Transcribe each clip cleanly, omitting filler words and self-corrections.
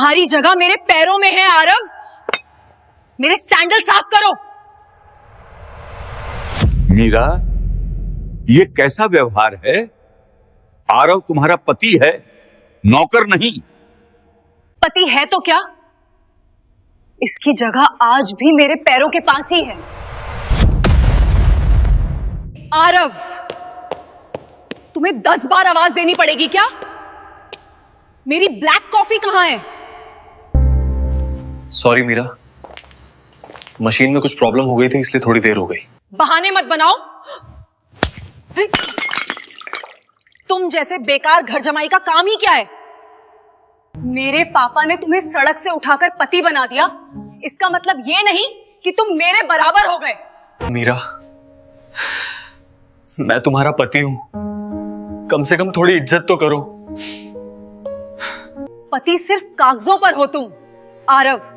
तुम्हारी जगह मेरे पैरों में है आरव। मेरे सैंडल साफ करो। मीरा, ये कैसा व्यवहार है? आरव तुम्हारा पति है, नौकर नहीं। पति है तो क्या, इसकी जगह आज भी मेरे पैरों के पास ही है। आरव, तुम्हें 10 बार आवाज देनी पड़ेगी क्या? मेरी ब्लैक कॉफी कहां है? सॉरी मीरा, मशीन में कुछ प्रॉब्लम हो गई थी इसलिए थोड़ी देर हो गई। बहाने मत बनाओ। तुम जैसे बेकार घर जमाई का काम ही क्या है? मेरे पापा ने तुम्हें सड़क से उठाकर पति बना दिया, इसका मतलब ये नहीं कि तुम मेरे बराबर हो गए। मीरा, मैं तुम्हारा पति हूं, कम से कम थोड़ी इज्जत तो करो। पति सिर्फ कागजों पर हो तुम आरव।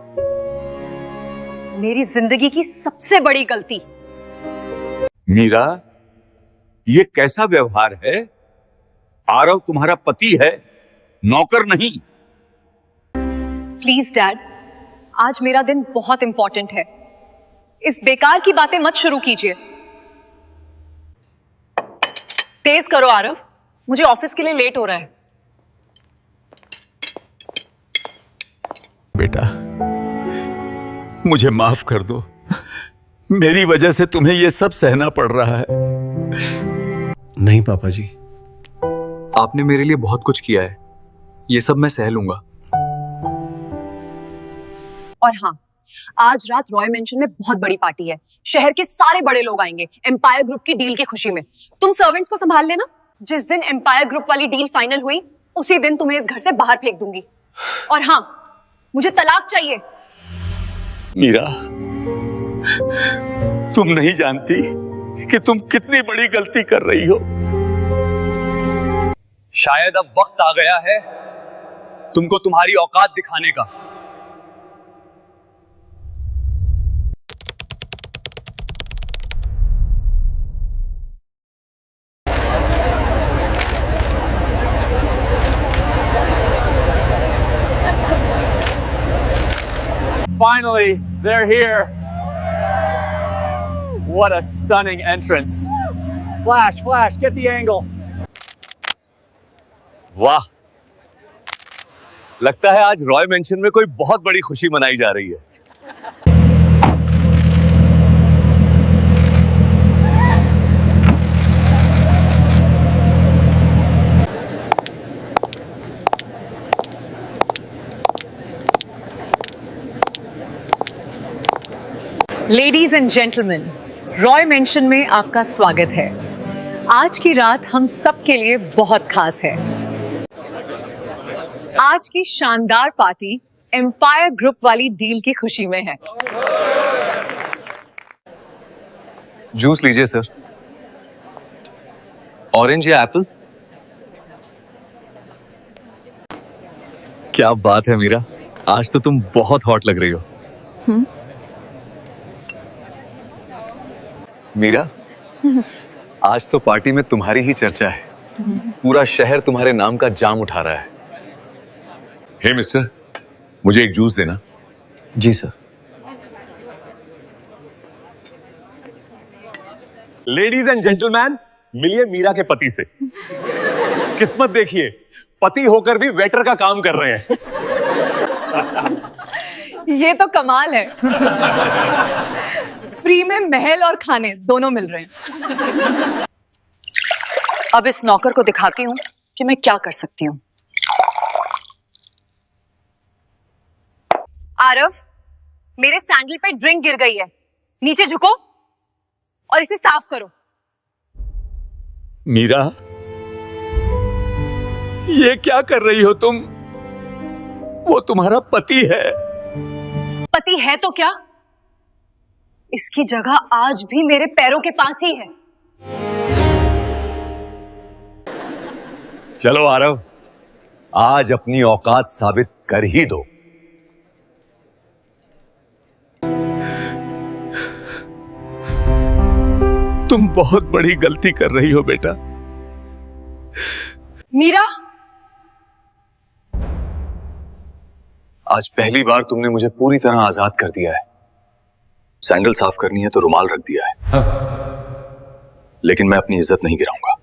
मेरी जिंदगी की सबसे बड़ी गलती। मीरा, ये कैसा व्यवहार है? आरव तुम्हारा पति है, नौकर नहीं। प्लीज डैड, आज मेरा दिन बहुत इंपॉर्टेंट है, इस बेकार की बातें मत शुरू कीजिए। तेज करो आरव, मुझे ऑफिस के लिए लेट हो रहा है। बेटा, मुझे माफ कर दो, मेरी वजह से तुम्हें यह सब सहना पड़ रहा है। नहीं पापा जी, आपने मेरे लिए बहुत कुछ किया है, ये सब मैं सह लूंगा। और हाँ, आज रात रॉय मेंशन में बहुत बड़ी पार्टी है। शहर के सारे बड़े लोग आएंगे एम्पायर ग्रुप की डील की खुशी में। तुम सर्वेंट्स को संभाल लेना। जिस दिन एम्पायर ग्रुप वाली डील फाइनल हुई, उसी दिन तुम्हें इस घर से बाहर फेंक दूंगी। और हाँ, मुझे तलाक चाहिए। मीरा, तुम नहीं जानती कि तुम कितनी बड़ी गलती कर रही हो। शायद अब वक्त आ गया है तुमको तुम्हारी औकात दिखाने का। Finally, they're here. What a stunning entrance. Flash, flash, get the angle. वाह, लगता है आज रॉय मेंशन में कोई बहुत बड़ी खुशी मनाई जा रही है। Ladies and gentleman, Roy mention में आपका स्वागत है। आज की रात हम सब के लिए बहुत खास है। आज की शानदार पार्टी एम्पायर ग्रुप वाली डील की खुशी में है। जूस लीजिए सर। ऑरेंज या एप्पल? क्या बात है मीरा, आज तो तुम बहुत हॉट लग रही हो। मीरा, आज तो पार्टी में तुम्हारी ही चर्चा है। पूरा शहर तुम्हारे नाम का जाम उठा रहा है। हे मिस्टर, मुझे एक जूस देना। जी सर। लेडीज एंड जेंटलमैन, मिलिए मीरा के पति से। किस्मत देखिए, पति होकर भी वेटर का काम कर रहे हैं। ये तो कमाल है। फ्री में महल और खाने दोनों मिल रहे हैं। अब इस नौकर को दिखाती हूं कि मैं क्या कर सकती हूं। आरव, मेरे सैंडल पे ड्रिंक गिर गई है, नीचे झुको और इसे साफ करो। मीरा, ये क्या कर रही हो तुम? वो तुम्हारा पति है। पति है तो क्या, इसकी जगह आज भी मेरे पैरों के पास ही है। चलो आरव, आज अपनी औकात साबित कर ही दो। तुम बहुत बड़ी गलती कर रही हो बेटा। मीरा, आज पहली बार तुमने मुझे पूरी तरह आजाद कर दिया है। सैंडल साफ करनी है तो रुमाल रख दिया है। लेकिन मैं अपनी इज्जत नहीं गिराऊंगा।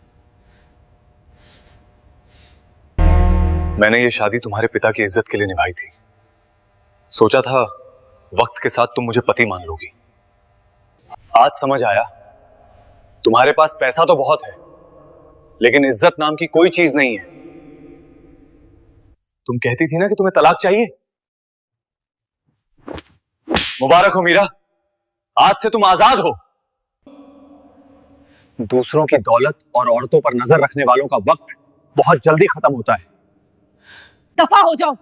मैंने ये शादी तुम्हारे पिता की इज्जत के लिए निभाई थी। सोचा था वक्त के साथ तुम मुझे पति मान लोगी। आज समझ आया तुम्हारे पास पैसा तो बहुत है, लेकिन इज्जत नाम की कोई चीज नहीं है। तुम कहती थी ना कि तुम्हें तलाक चाहिए। मुबारक हो मीरा, आज से तुम आजाद हो। दूसरों की दौलत और औरतों पर नजर रखने वालों का वक्त बहुत जल्दी खत्म होता है। दफा हो जाओ,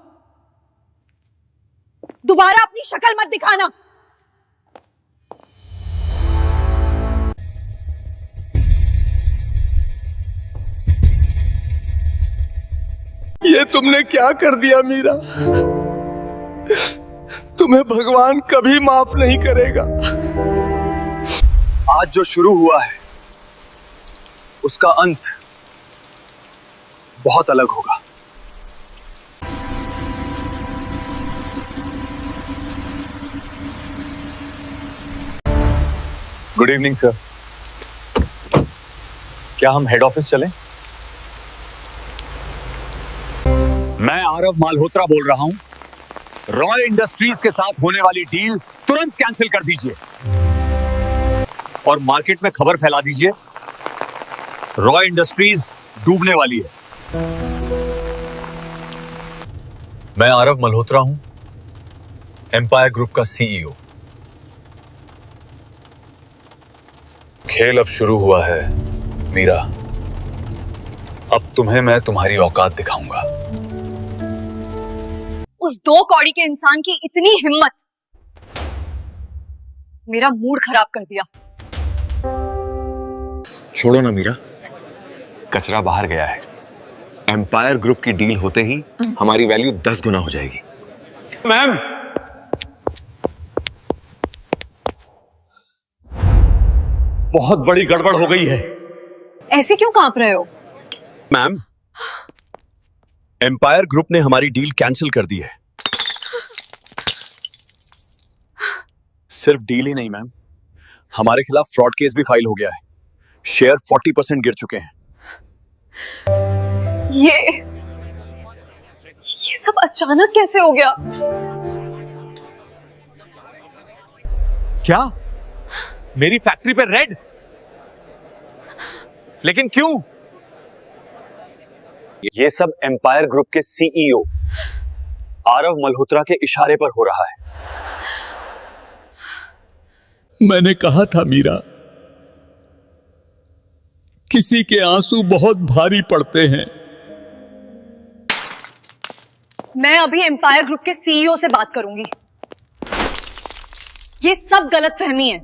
दोबारा अपनी शक्ल मत दिखाना। ये तुमने क्या कर दिया मीरा? तुम्हें भगवान कभी माफ नहीं करेगा। आज जो शुरू हुआ है उसका अंत बहुत अलग होगा। Good evening sir. क्या हम हेड ऑफिस चलें? मैं आरव मालहोत्रा बोल रहा हूं। रॉय इंडस्ट्रीज के साथ होने वाली डील तुरंत कैंसिल कर दीजिए और मार्केट में खबर फैला दीजिए रॉय इंडस्ट्रीज डूबने वाली है। मैं आरव मल्होत्रा हूं, एम्पायर ग्रुप का सीईओ। खेल अब शुरू हुआ है मीरा। अब तुम्हें मैं तुम्हारी औकात दिखाऊंगा। उस दो कौड़ी के इंसान की इतनी हिम्मत, मेरा मूड खराब कर दिया। छोड़ो ना मीरा, कचरा बाहर गया है। एम्पायर ग्रुप की डील होते ही हमारी वैल्यू 10 गुना हो जाएगी। मैम, बहुत बड़ी गड़बड़ हो गई है। ऐसे क्यों कांप रहे हो? मैम, एम्पायर ग्रुप ने हमारी डील कैंसिल कर दी है। सिर्फ डील ही नहीं मैम, हमारे खिलाफ फ्रॉड केस भी फाइल हो गया है। शेयर 40% गिर चुके हैं। ये सब अचानक कैसे हो गया? क्या मेरी फैक्ट्री पे रेड? लेकिन क्यों? ये सब एम्पायर ग्रुप के सीईओ आरव मल्होत्रा के इशारे पर हो रहा है। मैंने कहा था मीरा, किसी के आंसू बहुत भारी पड़ते हैं। मैं अभी एम्पायर ग्रुप के सीईओ से बात करूंगी। ये सब गलतफहमी है।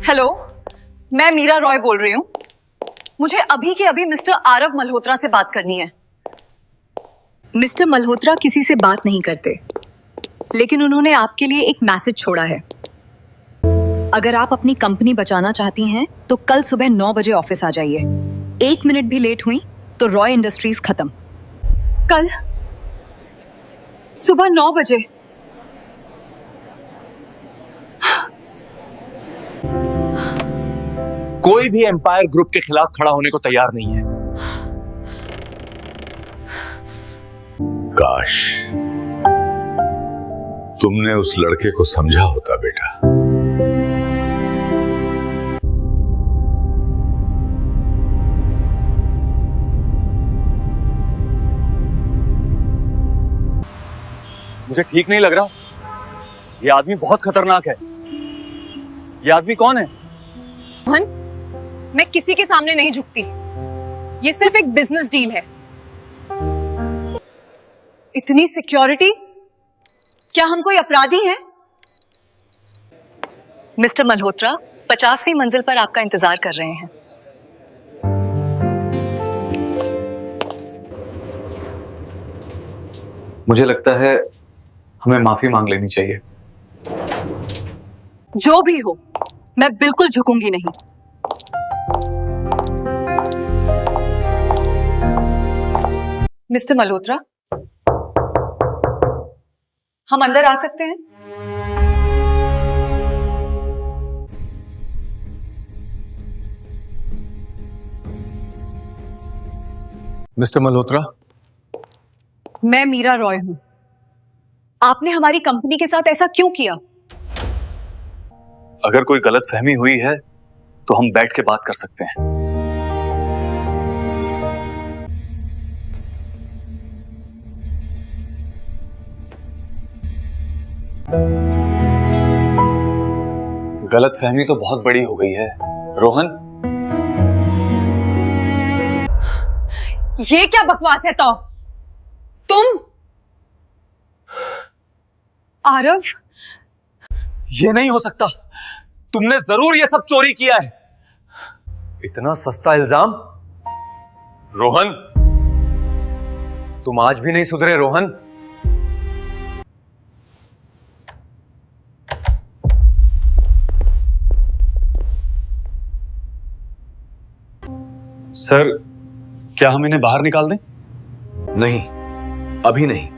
हेलो, मैं मीरा रॉय बोल रही हूं। मुझे अभी के अभी मिस्टर आरव मल्होत्रा से बात करनी है। मिस्टर मल्होत्रा किसी से बात नहीं करते, लेकिन उन्होंने आपके लिए एक मैसेज छोड़ा है। अगर आप अपनी कंपनी बचाना चाहती हैं तो कल सुबह 9 बजे ऑफिस आ जाइए। 1 मिनट भी लेट हुई तो रॉय इंडस्ट्रीज खत्म। कल सुबह 9 बजे। कोई भी एम्पायर ग्रुप के खिलाफ खड़ा होने को तैयार नहीं है। काश तुमने उस लड़के को समझा होता बेटा। मुझे ठीक नहीं लग रहा। ये आदमी बहुत खतरनाक है। ये आदमी कौन है? मोहन, मैं किसी के सामने नहीं झुकती। ये सिर्फ एक बिजनेस डील है। इतनी सिक्योरिटी? क्या हम कोई अपराधी हैं? मिस्टर मल्होत्रा 50वीं मंजिल पर आपका इंतजार कर रहे हैं। मुझे लगता है हमें माफी मांग लेनी चाहिए। जो भी हो, मैं बिल्कुल झुकूंगी नहीं। मिस्टर मल्होत्रा, हम अंदर आ सकते हैं? मिस्टर मल्होत्रा, मैं मीरा रॉय हूं। आपने हमारी कंपनी के साथ ऐसा क्यों किया? अगर कोई गलतफहमी हुई है तो हम बैठ के बात कर सकते हैं। गलतफहमी तो बहुत बड़ी हो गई है रोहन। ये क्या बकवास है? तो तुम आरव, ये नहीं हो सकता। तुमने जरूर ये सब चोरी किया है। इतना सस्ता इल्जाम। रोहन, तुम आज भी नहीं सुधरे रोहन। सर, क्या हम इन्हें बाहर निकाल दें? नहीं, अभी नहीं।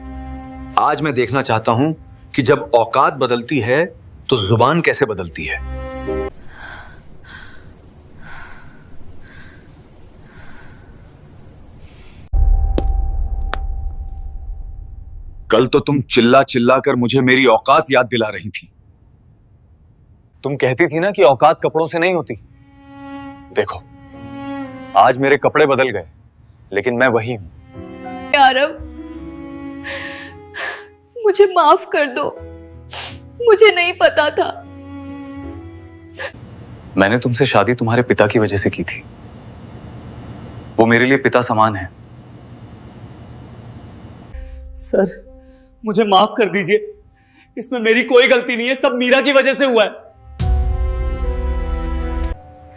आज मैं देखना चाहता हूं कि जब औकात बदलती है तो जुबान कैसे बदलती है। कल तो तुम चिल्ला चिल्ला कर मुझे मेरी औकात याद दिला रही थी। तुम कहती थी ना कि औकात कपड़ों से नहीं होती। देखो, आज मेरे कपड़े बदल गए, लेकिन मैं वही हूं। आरव, मुझे माफ कर दो। मुझे नहीं पता था। मैंने तुमसे शादी तुम्हारे पिता की वजह से की थी। वो मेरे लिए पिता समान है। सर, मुझे माफ कर दीजिए। इसमें मेरी कोई गलती नहीं है, सब मीरा की वजह से हुआ है।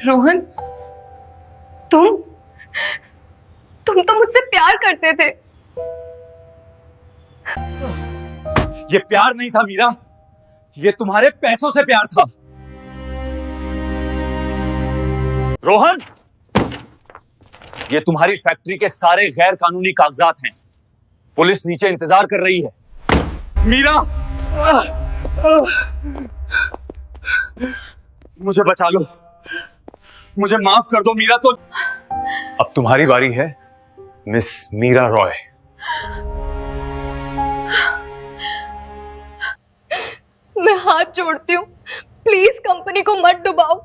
रोहन, तुम तो मुझसे प्यार करते थे। ये प्यार नहीं था मीरा, ये तुम्हारे पैसों से प्यार था। रोहन, ये तुम्हारी फैक्ट्री के सारे गैर कानूनी कागजात हैं। पुलिस नीचे इंतजार कर रही है। मीरा, मुझे बचा लो, मुझे माफ कर दो मीरा। तो अब तुम्हारी बारी है, मिस मीरा रॉय। मैं हाथ जोड़ती हूँ, प्लीज कंपनी को मत डुबाओ।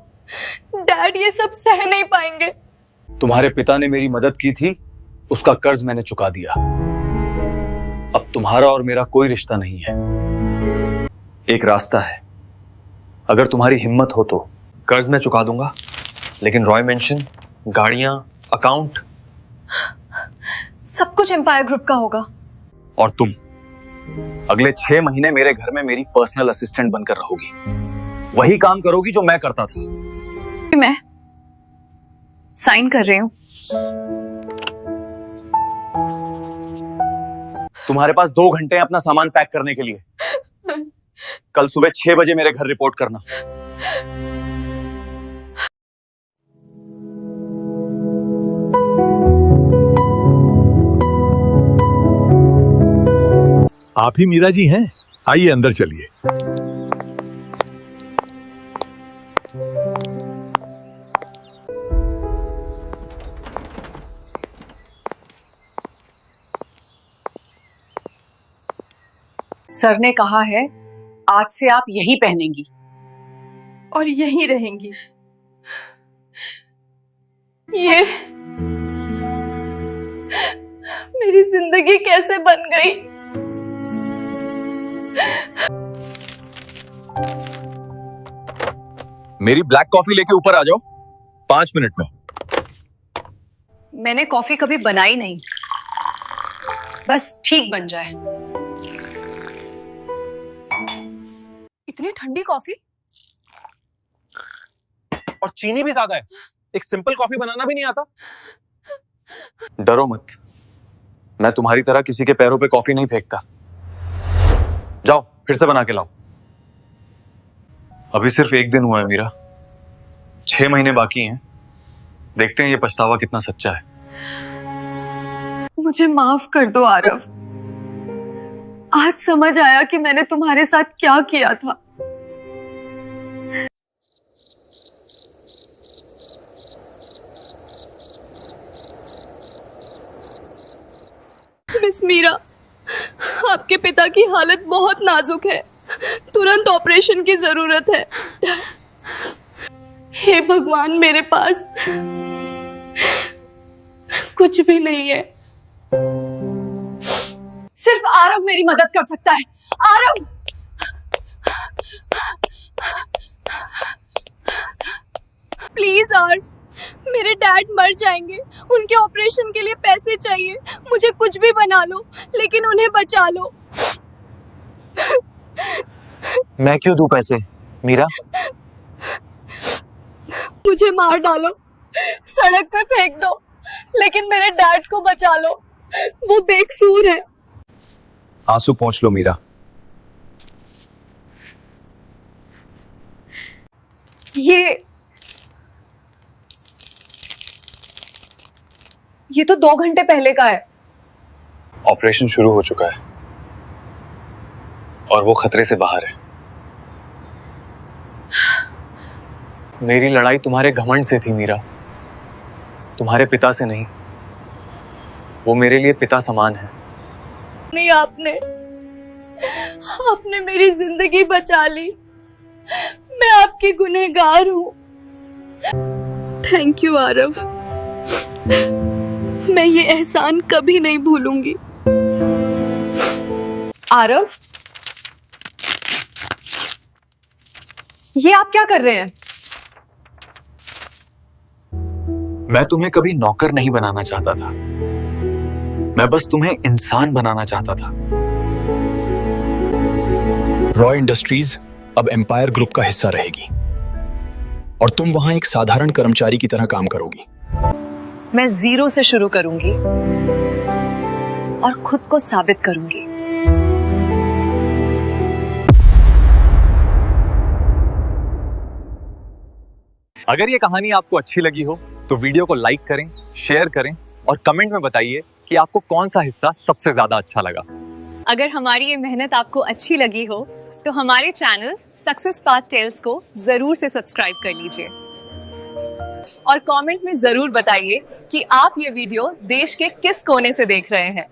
डैड ये सब सह नहीं पाएंगे। तुम्हारे पिता ने मेरी मदद की थी, उसका कर्ज मैंने चुका दिया। अब तुम्हारा और मेरा कोई रिश्ता नहीं है। एक रास्ता है, अगर तुम्हारी हिम्मत हो तो कर्ज मैं चुका दूंगा, लेकिन रॉय मेंशन, गाड़ियां, अकाउंट, सब कुछ एम्पायर ग्रुप का होगा। और तुम अगले 6 महीने मेरे घर में मेरी पर्सनल असिस्टेंट बनकर रहोगी। वही काम करोगी जो मैं करता था। मैं साइन कर रही हूँ। तुम्हारे पास 2 घंटे हैं अपना सामान पैक करने के लिए। कल सुबह 6 बजे मेरे घर रिपोर्ट करना। आप ही मीरा जी हैं? आइए अंदर चलिए। सर ने कहा है आज से आप यही पहनेंगी और यहीं रहेंगी। ये मेरी जिंदगी कैसे बन गई? मेरी ब्लैक कॉफी लेके ऊपर आ जाओ 5 मिनट में। मैंने कॉफी कभी बनाई नहीं, बस ठीक बन जाए। इतनी ठंडी कॉफी और चीनी भी ज्यादा है। एक सिंपल कॉफी बनाना भी नहीं आता। डरो मत, मैं तुम्हारी तरह किसी के पैरों पे कॉफी नहीं फेंकता। जाओ फिर से बना के लाओ। अभी सिर्फ 1 दिन हुआ है मीरा, 6 महीने बाकी हैं। देखते हैं ये पछतावा कितना सच्चा है। मुझे माफ कर दो आरव। आज समझ आया कि मैंने तुम्हारे साथ क्या किया था। मिस मीरा, आपके पिता की हालत बहुत नाजुक है, तुरंत ऑपरेशन की जरूरत है। हे भगवान, मेरे पास कुछ भी नहीं है। सिर्फ आरव मेरी मदद कर सकता है। आरव, प्लीज आर्व, मेरे डैड मर जाएंगे, उनके ऑपरेशन के लिए पैसे चाहिए। मुझे कुछ भी बना लो, लेकिन उन्हें बचा लो। मैं क्यों दूं पैसे मीरा? मुझे मार डालो, सड़क पे फेंक दो, लेकिन मेरे डैड को बचा लो, वो बेकसूर है। आंसू पोंछ लो मीरा। ये तो 2 घंटे पहले का है। ऑपरेशन शुरू हो चुका है और वो खतरे से बाहर है। मेरी लड़ाई तुम्हारे घमंड से थी मीरा, तुम्हारे पिता से नहीं। वो मेरे लिए पिता समान है। नहीं, आपने मेरी जिंदगी बचा ली। मैं आपकी गुनहगार हूं। थैंक यू आरव, मैं ये एहसान कभी नहीं भूलूंगी। आरव, ये आप क्या कर रहे हैं? मैं तुम्हें कभी नौकर नहीं बनाना चाहता था, मैं बस तुम्हें इंसान बनाना चाहता था। रॉय इंडस्ट्रीज अब एम्पायर ग्रुप का हिस्सा रहेगी और तुम वहां एक साधारण कर्मचारी की तरह काम करोगी। मैं 0 से शुरू करूंगी और खुद को साबित करूंगी। अगर ये कहानी आपको अच्छी लगी हो तो वीडियो को लाइक करें, शेयर करें और कमेंट में बताइए कि आपको कौन सा हिस्सा सबसे ज्यादा अच्छा लगा। अगर हमारी ये मेहनत आपको अच्छी लगी हो तो हमारे चैनल सक्सेस पाथ टेल्स को जरूर से सब्सक्राइब कर लीजिए और कमेंट में जरूर बताइए कि आप ये वीडियो देश के किस कोने से देख रहे हैं।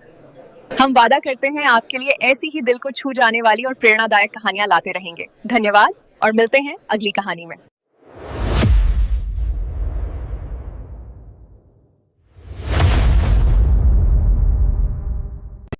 हम वादा करते हैं आपके लिए ऐसी ही दिल को छू जाने वाली और प्रेरणादायक कहानियां लाते रहेंगे। धन्यवाद और मिलते हैं अगली कहानी में।